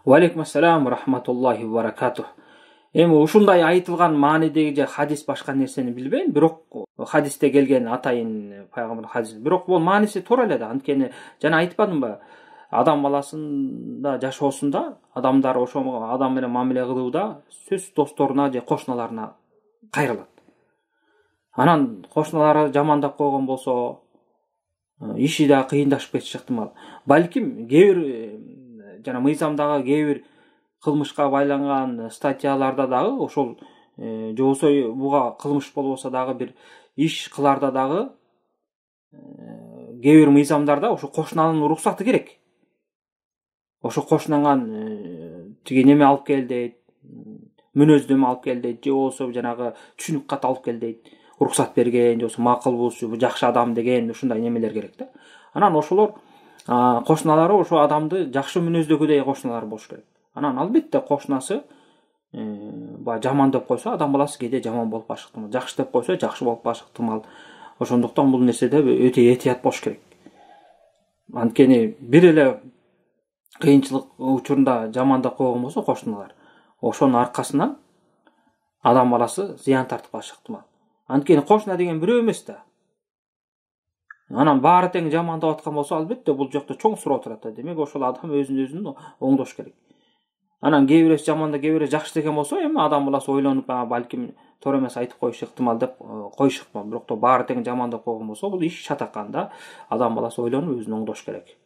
Валейкум ассалам рахматуллахи ва баракатух. Эми ушундай айтылган маанидеги же хадис башка нерсени билбейм, бирок хадисте келген атайын пайгамбар хадис. Бирок бул мааниси туура эле да. Анткени жана айтпадымбы? Адам баласында жашоосунда адамдар ошо адам менен мамиле кылууда сөз досторуна же кошуналарына кайрылат. Анан кошуналары жамандап койгон болсо, иши да кыйындашып кетиши ыктымал. Балким кээ бир жана мыйзамдагы кээ бир кылмышка байланган статьяларда дагы ошол же болбосо буга кылмыш болбосо дагы бир иш кыларда дагы кээ бир мыйзамдарда ошо кошунанын уруксаты керек. Ошо кошунанган тиги неме алып кел дейт, мүнөздөмө алып кел дейт, же болбосо жанагы түшүнүк кат алып кел дейт, уруксат берген, же болбосо макулбуз, жакшы адам деген ушундай немелер керек да. Анан ошолор кошуналары ошо адамды жакшы мүнөздөгүдөй кошуналар болуш керек. Анан албетте кошунасы баягы жаман деп койсо, адам баласы кээде жаман болуп калышы ыктымал, жакшы деп койсо, жакшы болуп калышы ыктымал. Ошондуктан бул нерседе өтө этият болуш керек. Анткени бир эле кыйынчылык учурунда жамандап койгон болсо кошуналар, ошонун аркасынан адам баласы зыян тартып калышы ыктымал. Анткени кошуна деген бирөө эмес да. Анан баары тең жамандап аткан болсо, албетте бул жакта чоң суроо турат да. Демек ошол адам өзүн оңдош керек. Анан кээ бирөөсү жаманда, кээ бирөө жакшы деген болсо, эми адам баласы ойлонуп, балким туура эмес айтып коюшу ыктымал деп коюшу ыктымал. Бирок баары тең жамандап койгон болсо, бул иш чатакан да. Адам баласы ойлонуп өзүн оңдош керек.